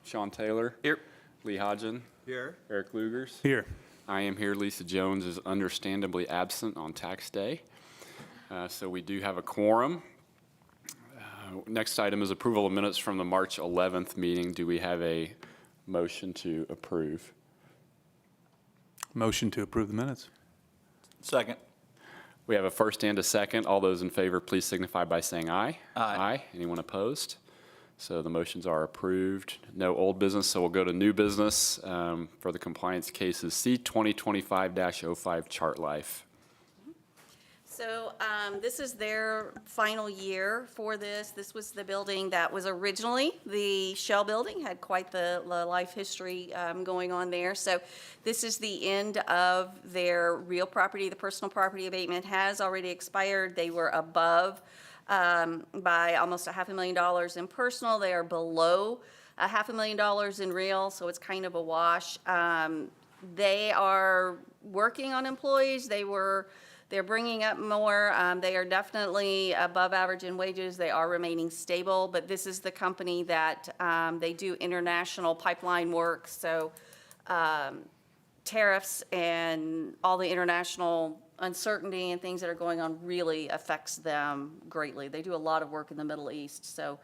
Sean Taylor. Here. Lee Hodgen. Here. Eric Lugers. Here. I am here. Lisa Jones is understandably absent on tax day. So we do have a quorum. Next item is approval of minutes from the March 11th meeting. Do we have a motion to approve? Motion to approve the minutes. Second. We have a first and a second. All those in favor, please signify by saying aye. Aye. Anyone opposed? So the motions are approved. No old business, so we'll go to new business for the compliance cases. C 2025-05 Chart Life. So this is their final year for this. This was the building that was originally the Shell building, had quite the life history going on there. So this is the end of their real property. The personal property abatement has already expired. They were above by almost $500,000 in personal. They are below $500,000 in real, so it's kind of a wash. They are working on employees. They're bringing up more. They are definitely above average in wages. They are remaining stable, but this is the company that they do international pipeline work. So tariffs and all the international uncertainty and things that are going on really affects them greatly. They do a lot of work in the Middle East, so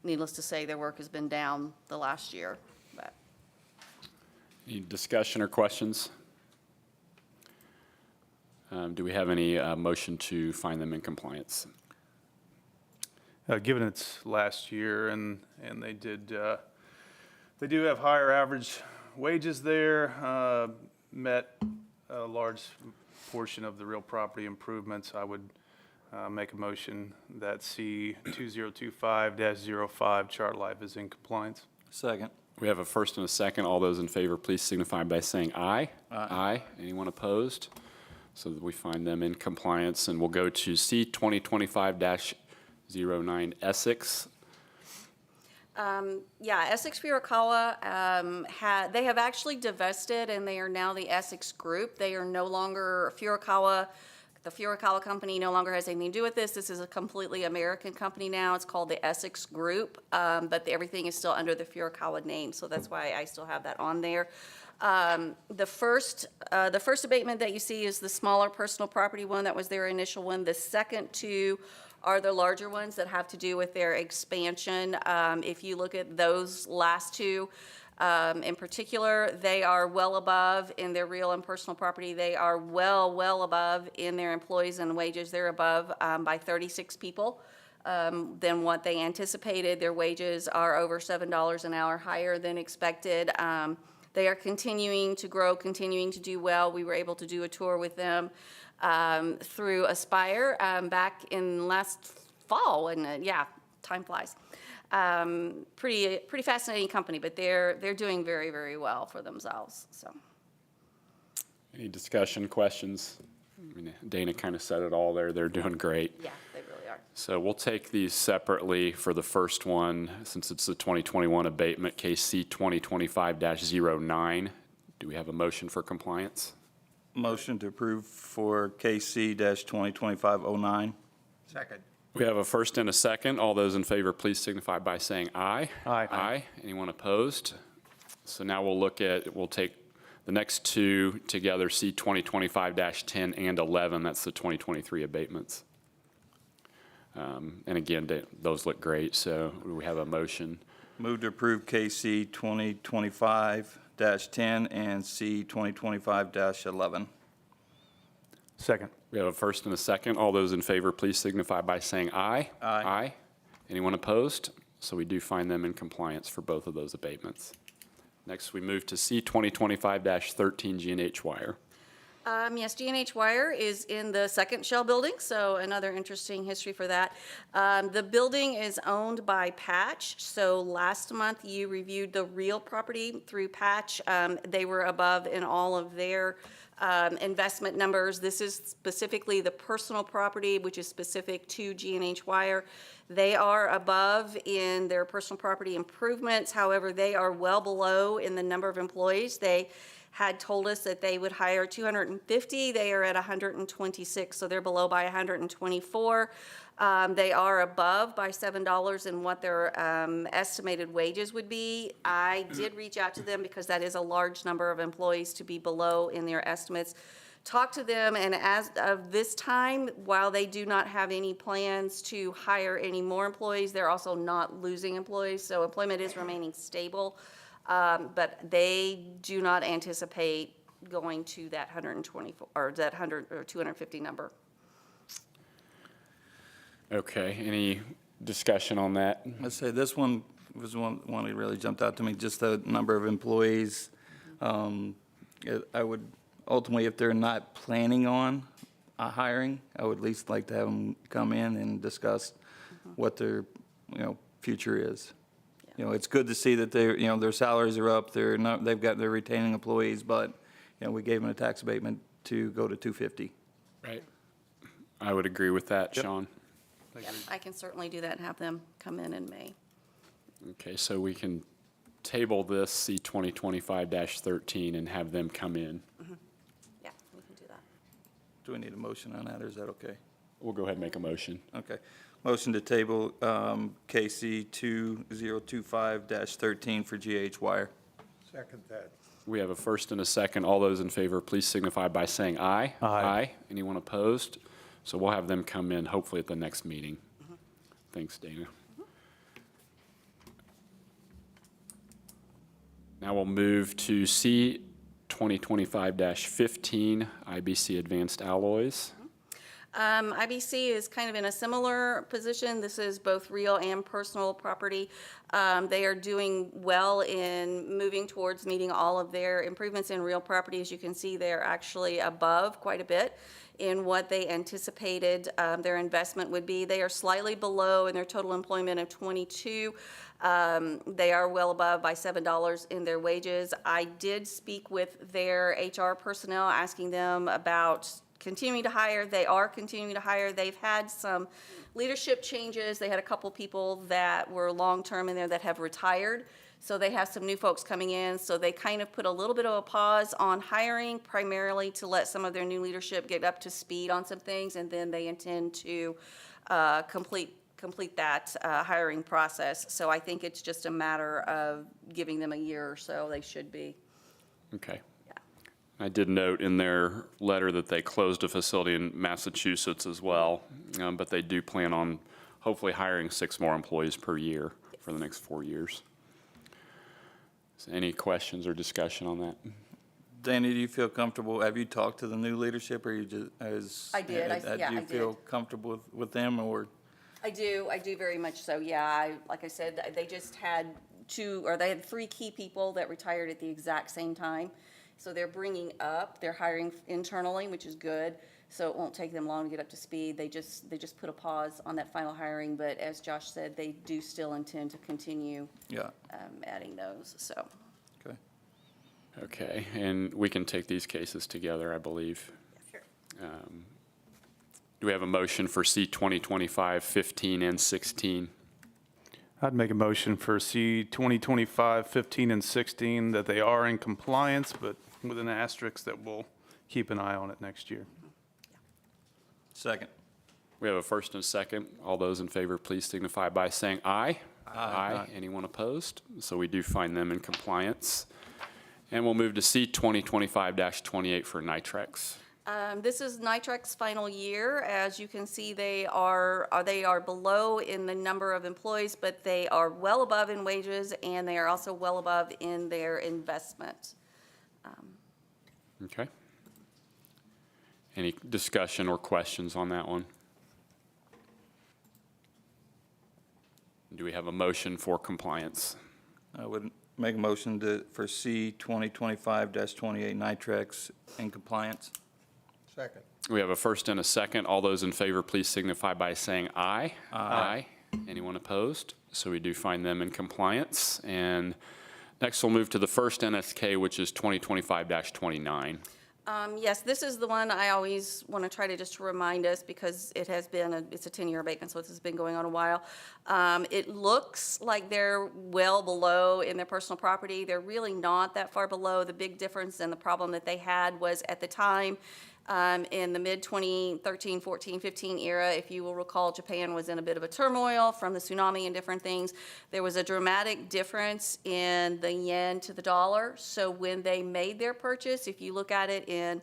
needless to say, their work has been down the last year. But. Any discussion or questions? Do we have any motion to find them in compliance? Given it's last year and they do have higher average wages there, met a large portion of the real property improvements, I would make a motion that C 2025-05 Chart Life is in compliance. Second. We have a first and a second. All those in favor, please signify by saying aye. Aye. Anyone opposed? So that we find them in compliance, and we'll go to C 2025-09 Essex. Essex Furukawa, they have actually divested, and they are now the Essex Group. They are no longer Furukawa. The Furukawa company no longer has anything to do with this. This is a completely American company now. It's called the Essex Group, but everything is still under the Furukawa name, so that's why I still have that on there. The first abatement that you see is the smaller personal property one. That was their initial one. The second two are the larger ones that have to do with their expansion. If you look at those last two, in particular, they are well above in their real and personal property. They are well above in their employees and wages. They're above by 36 people than what they anticipated. Their wages are over $7 an hour higher than expected. They are continuing to grow, continuing to do well. We were able to do a tour with them through Aspire back in last fall, and time flies. Pretty fascinating company, but they're doing very well for themselves. So. Any discussion, questions? I mean, Dana kind of said it all there. They're doing great. Yeah, they really are. So we'll take these separately. For the first one, since it's the 2021 abatement, case C 2025-09. Do we have a motion for compliance? Motion to approve for KC-2025-09. Second. We have a first and a second. All those in favor, please signify by saying aye. Aye. Anyone opposed? So now we'll take the next two together, C 2025-10 and 11. That's the 2023 abatements. And again, those look great, so we have a motion. Move to approve KC 2025-10 and C 2025-11. Second. We have a first and a second. All those in favor, please signify by saying aye. Aye. Anyone opposed? So we do find them in compliance for both of those abatements. Next, we move to C 2025-13 G&H Wire. Yes, G&H Wire is in the second Shell building, so another interesting history for that. The building is owned by Patch, so last month you reviewed the real property through Patch. They were above in all of their investment numbers. This is specifically the personal property, which is specific to G&H Wire. They are above in their personal property improvements. However, they are well below in the number of employees. They had told us that they would hire 250. They are at 126, so they're below by 124. They are above by $7 in what their estimated wages would be. I did reach out to them because that is a large number of employees to be below in their estimates. Talk to them, and as of this time, while they do not have any plans to hire any more employees, they're also not losing employees, so employment is remaining stable. But they do not anticipate going to that 124, or that 100, or 250 number. Okay. Any discussion on that? I'd say this one was one that really jumped out to me, just the number of employees. I would, ultimately, if they're not planning on hiring, I would at least like to have them come in and discuss what their, future is. It's good to see that their salaries are up, they're retaining employees, but, we gave them a tax abatement to go to 250. Right. I would agree with that, Sean. Yep, I can certainly do that and have them come in May. Okay, so we can table this, C 2025-13, and have them come in. Yeah, we can do that. Do we need a motion on that, or is that okay? We'll go ahead and make a motion. Okay. Motion to table KC 2025-13 for GH Wire. Second that. We have a first and a second. All those in favor, please signify by saying aye. Aye. Anyone opposed? So we'll have them come in hopefully at the next meeting. Thanks, Dana. Now we'll move to C 2025-15, IBC Advanced Alloys. IBC is kind of in a similar position. This is both real and personal property. They are doing well in moving towards meeting all of their improvements in real property. As you can see, they're actually above quite a bit in what they anticipated their investment would be. They are slightly below in their total employment of 22. They are well above by $7 in their wages. I did speak with their HR personnel, asking them about continuing to hire. They are continuing to hire. They've had some leadership changes. They had a couple people that were long-term in there that have retired. So they have some new folks coming in. So they kind of put a little bit of a pause on hiring, primarily to let some of their new leadership get up to speed on some things. And then they intend to complete that hiring process. So I think it's just a matter of giving them a year or so. They should be. Okay. I did note in their letter that they closed a facility in Massachusetts as well, but they do plan on hopefully hiring 6 more employees per year for the next 4 years. So any questions or discussion on that? Danny, do you feel comfortable? Have you talked to the new leadership, or you just? I did. Do you feel comfortable with them, or? I do very much so, yeah. Like I said, they just had they had 3 key people that retired at the exact same time. So they're hiring internally, which is good. So it won't take them long to get up to speed. They just put a pause on that final hiring, but as Josh said, they do still intend to continue adding those, so. Okay. Okay, and we can take these cases together, I believe. Sure. Do we have a motion for C 2025-15 and 16? I'd make a motion for C 2025, 15, and 16 that they are in compliance, but with an asterisk that we'll keep an eye on it next year. Second. We have a first and a second. All those in favor, please signify by saying aye. Aye. Anyone opposed? So we do find them in compliance. And we'll move to C 2025-28 for Nitrex. This is Nitrex's final year. As you can see, they are below in the number of employees, but they are well above in wages, and they are also well above in their investment. Okay. Any discussion or questions on that one? Do we have a motion for compliance? I would make a motion for C 2025-28 Nitrex in compliance. Second. We have a first and a second. All those in favor, please signify by saying aye. Aye. Anyone opposed? So we do find them in compliance. And next we'll move to the first NSK, which is 2025-29. Yes, this is the one I always want to try to just remind us because it has been, it's a 10-year abatement, so this has been going on a while. It looks like they're well below in their personal property. They're really not that far below. The big difference and the problem that they had was at the time, in the mid-2013, 14, 15 era, if you will recall, Japan was in a bit of a turmoil from the tsunami and different things. There was a dramatic difference in the yen to the dollar. So when they made their purchase, if you look at it in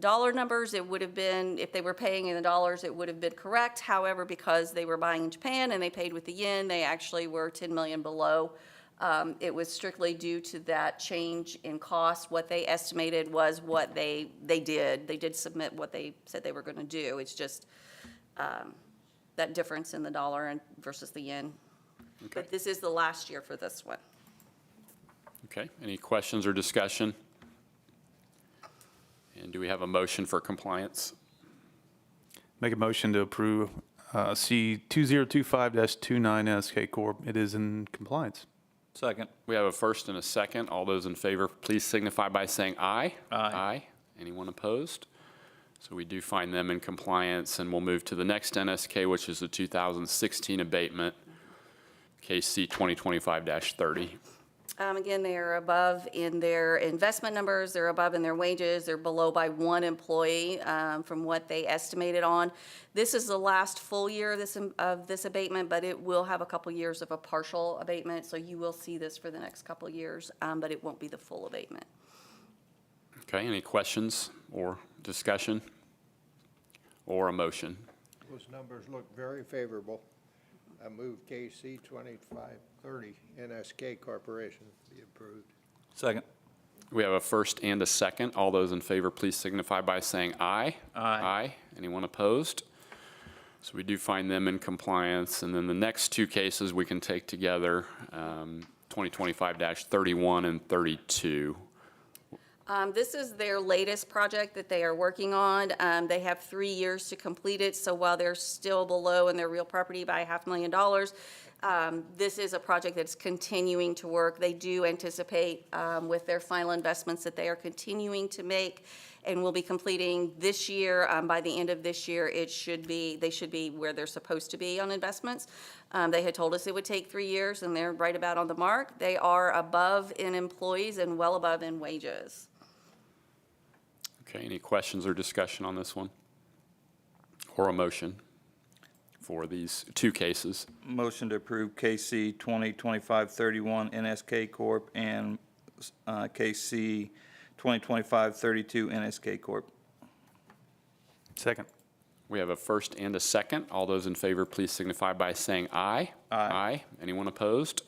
dollar numbers, it would have been, if they were paying in the dollars, it would have been correct. However, because they were buying in Japan and they paid with the yen, they actually were 10 million below. It was strictly due to that change in cost. What they estimated was what they did. They did submit what they said they were going to do. It's just that difference in the dollar and versus the yen. But this is the last year for this one. Okay, any questions or discussion? And do we have a motion for compliance? Make a motion to approve C 2025-29 NSK Corp. It is in compliance. Second. We have a first and a second. All those in favor, please signify by saying aye. Aye. Anyone opposed? So we do find them in compliance, and we'll move to the next NSK, which is the 2016 abatement, KC 2025-30. Again, they are above in their investment numbers, they're above in their wages, they're below by one employee from what they estimated on. This is the last full year of this abatement, but it will have a couple years of a partial abatement, so you will see this for the next couple of years, but it won't be the full abatement. Okay, any questions or discussion or a motion? Those numbers look very favorable. I move KC 2530 NSK Corporation be approved. Second. We have a first and a second. All those in favor, please signify by saying aye. Aye. Anyone opposed? So we do find them in compliance. And then the next two cases we can take together, 2025-31 and 32. This is their latest project that they are working on. They have 3 years to complete it, so while they're still below in their real property by $500,000, this is a project that's continuing to work. They do anticipate with their final investments that they are continuing to make and will be completing this year. By the end of this year, they should be where they're supposed to be on investments. They had told us it would take 3 years, and they're right about on the mark. They are above in employees and well above in wages. Okay, any questions or discussion on this one? Or a motion for these two cases? Motion to approve KC 2025-31 NSK Corp. and KC 2025-32 NSK Corp. Second. We have a first and a second. All those in favor, please signify by saying aye. Aye. Anyone opposed?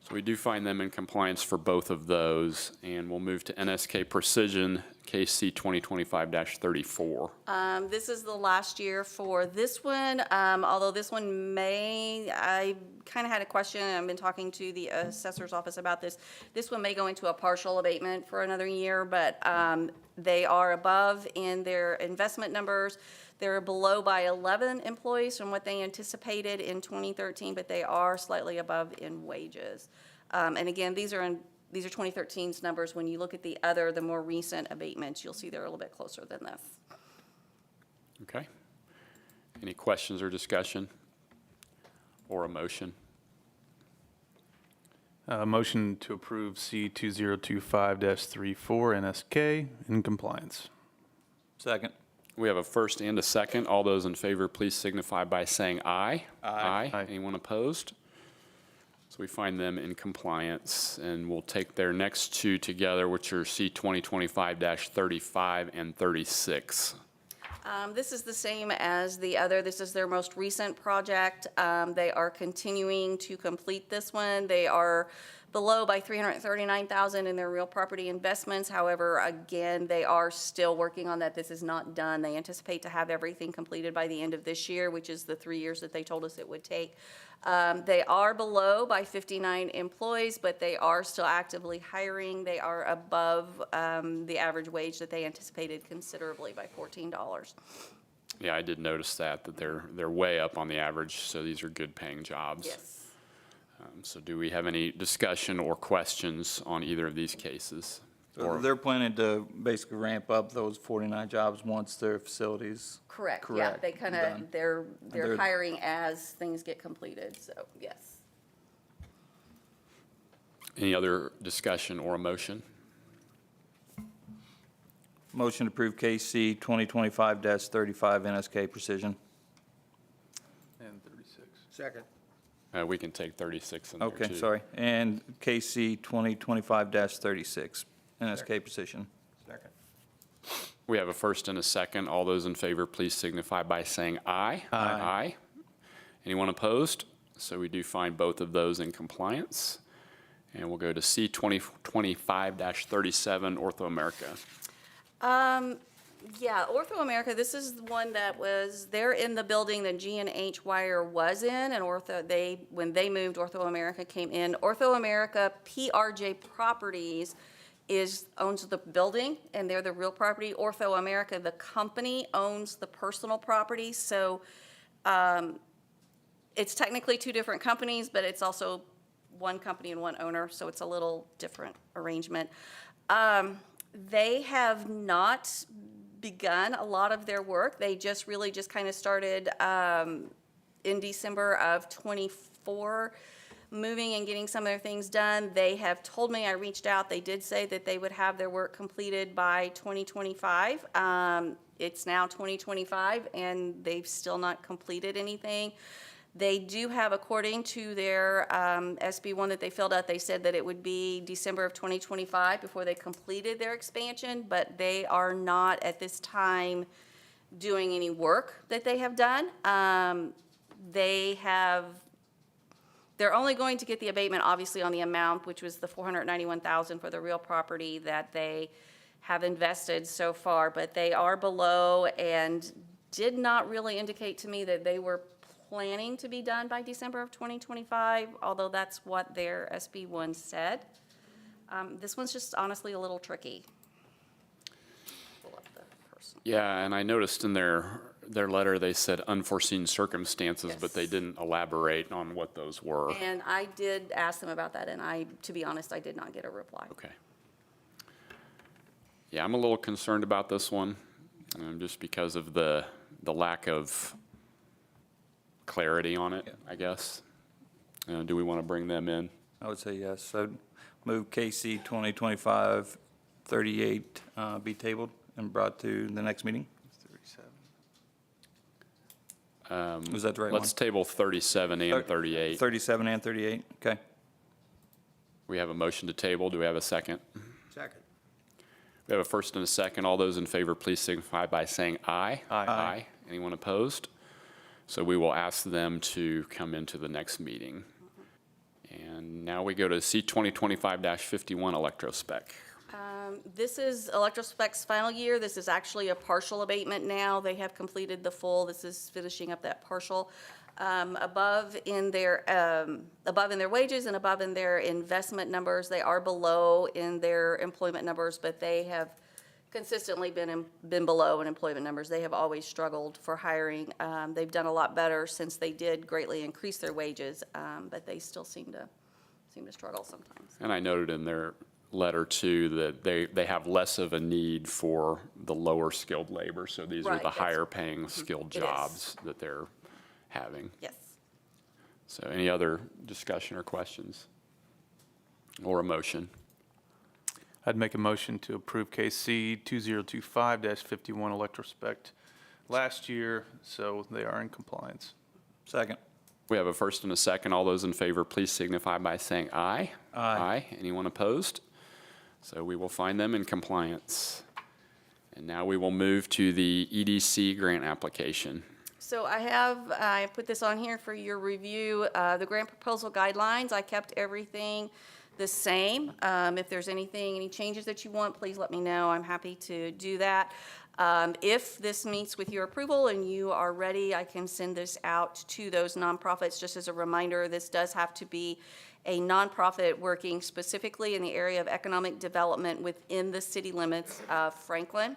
So we do find them in compliance for both of those, and we'll move to NSK Precision, KC 2025-34. This is the last year for this one, although this one I kind of had a question, and I've been talking to the assessor's office about this. This one may go into a partial abatement for another year, but they are above in their investment numbers. They're below by 11 employees from what they anticipated in 2013, but they are slightly above in wages. And again, these are 2013's numbers. When you look at the more recent abatements, you'll see they're a little bit closer than this. Okay. Any questions or discussion? Or a motion? Motion to approve C 2025-34 NSK in compliance. Second. We have a first and a second. All those in favor, please signify by saying aye. Aye. Aye. Anyone opposed? So we find them in compliance, and we'll take their next two together, which are C 2025-35 and 36. This is the same as the other. This is their most recent project. They are continuing to complete this one. They are below by $339,000 in their real property investments. However, again, they are still working on that. This is not done. They anticipate to have everything completed by the end of this year, which is the 3 years that they told us it would take. They are below by 59 employees, but they are still actively hiring. They are above the average wage that they anticipated considerably by $14. Yeah, I did notice that they're way up on the average, so these are good paying jobs. Yes. So do we have any discussion or questions on either of these cases? So they're planning to basically ramp up those 49 jobs once their facilities. Correct, yeah, Correct, they kind done. of, they're They're- hiring as things get completed, so, yes. Any other discussion or a motion? Motion to approve KC 2025-35 NSK Precision. And 36. Second. We can take 36 in there, too. Okay, sorry. And KC 2025-36 NSK Precision. Second. We have a first and a second. All those in favor, please signify by saying aye. Aye. Anyone opposed? So we do find both of those in compliance. And we'll go to C 2025-37, Ortho America. Yeah, Ortho America, this is the one that was, they're in the building that G&H Wire was in, and when they moved, Ortho America came in. Ortho America, PRJ Properties owns the building, and they're the real property. Ortho America, the company, owns the personal property, so it's technically two different companies, but it's also one company and one owner, so it's a little different arrangement. They have not begun a lot of their work. They just really just kind of started in December of '24, moving and getting some of their things done. They have told me, I reached out, they did say that they would have their work completed by 2025. It's now 2025, and they've still not completed anything. They do have, according to their SB1 that they filled out, they said that it would be December of 2025 before they completed their expansion, but they are not at this time doing any work that they have done. They're only going to get the abatement, obviously, on the amount, which was the $491,000 for the real property that they have invested so far, but they are below and did not really indicate to me that they were planning to be done by December of 2025, although that's what their SB1 said. This one's just honestly a little tricky. Pull up the person. Yeah, and I noticed in their letter, they said unforeseen circumstances, but they Yes. didn't elaborate on what those were. And I did ask them about that, and to be honest, I did not get a reply. Okay. Yeah, I'm a little concerned about this one, just because of the lack of clarity on it, I guess. Do we want to bring them in? I would say yes. I'd move KC 2025-38 be tabled and brought to the next meeting. 37. Was that the right one? Let's table 37 and 38. 37 and 38, okay. We have a motion to table. Do we have a second? Second. We have a first and a second. All those in favor, please signify by saying aye. Aye. Anyone opposed? So we will ask them to come into the next meeting. And now we go to C 2025-51 Electrospec. This is Electrospec's final year. This is actually a partial abatement now. They have completed the full. This is finishing up that partial. Above in their wages and above in their investment numbers, they are below in their employment numbers, but they have consistently been below in employment numbers. They have always struggled for hiring. They've done a lot better since they did greatly increase their wages, but they still seem to struggle sometimes. And I noted in their letter too that they have less of a need for the lower skilled labor. So these are Right, the that's- higher paying skilled It is. jobs that they're having. Yes. So any other discussion or questions? Or a motion? I'd make a motion to approve KC 2025-51 Electrospect last year, so they are in compliance. Second. We have a first and a second. All those in favor, please signify by saying aye. Aye. Anyone opposed? So we will find them in compliance. And now we will move to the EDC grant application. So I put this on here for your review. The grant proposal guidelines, I kept everything the same. If there's any changes that you want, please let me know. I'm happy to do that. If this meets with your approval and you are ready, I can send this out to those nonprofits. Just as a reminder, this does have to be a nonprofit working specifically in the area of economic development within the city limits of Franklin.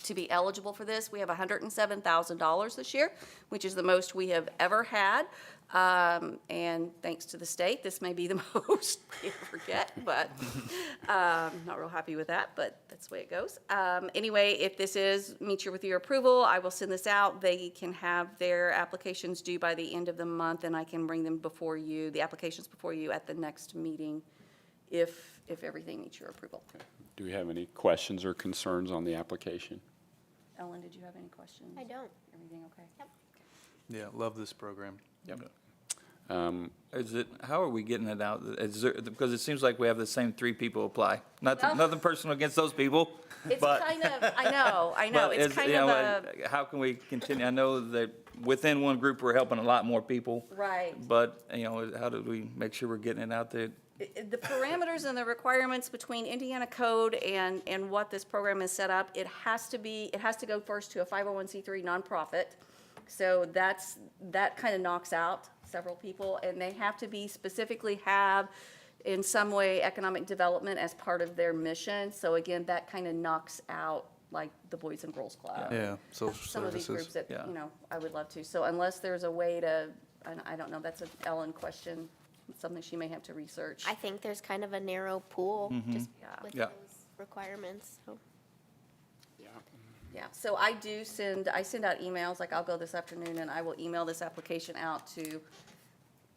to be eligible for this. We have $107,000 this year, which is the most we have ever had. And thanks to the state, this may be the most we ever get, but not real happy with that, but that's the way it goes. Anyway, if this meets with your approval, I will send this out. They can have their applications due by the end of the month, and I can bring them before you, the applications before you at the next meeting, if everything meets your approval. Do we have any questions or concerns on the application? Ellen, did you have any questions? I don't. Everything okay? Yep. Yeah, love this program. Yep. How are we getting it out? Because it seems like we have the same 3 people apply. Nothing personal against those people, It's but. kind of, I know, but it's kind you of know, a, how can we continue? I know that within one group, we're helping a lot more people. right. But, you know, how do we make sure we're getting it out there? The parameters and the requirements between Indiana code and what this program is set up, it has to go first to a 501c3 nonprofit. So that kind of knocks out several people, and they have to be specifically have in some way economic development as part of their mission. So again, that kind of knocks out like the Boys and Girls Club. Yeah, social Some of these services. groups that, Yeah. you know, I would love to. So unless there's a way to, and I don't know, that's an Ellen question, something she may have to research. I think there's kind of a narrow pool just Yeah. with Yeah. those requirements, so. Yeah, so I send out emails, like I'll go this afternoon and I will email this application out to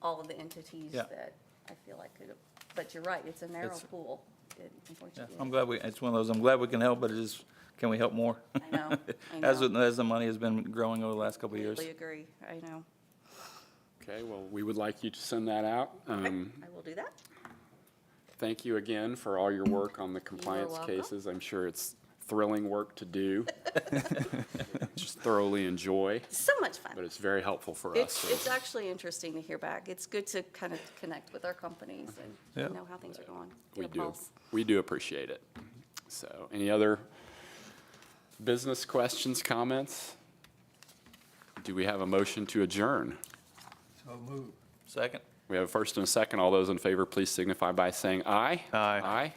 all of the entities Yeah. that I feel like could, but you're right, it's a narrow It's- pool, Yeah, unfortunately. I'm glad it's one of those, I'm glad we can help, but it is, can we help more? I know, I As, know. as the money has been growing over the last couple of years. Completely agree, I know. Okay, well, we would like you to send that out. I will do that. Thank you again for all your work on the compliance welcome. cases. I'm sure it's thrilling work to do. Just thoroughly enjoy, So much fun. but it's very helpful for us. It's actually interesting to hear back. It's good to kind of connect with our companies Yeah. and know how things are going. We Get a do, pulse. we do appreciate it. So, any other business questions, comments? Do we have a motion to adjourn? So moved. Second? We have a first and a second. All those in favor, please signify by saying aye. Aye. Aye.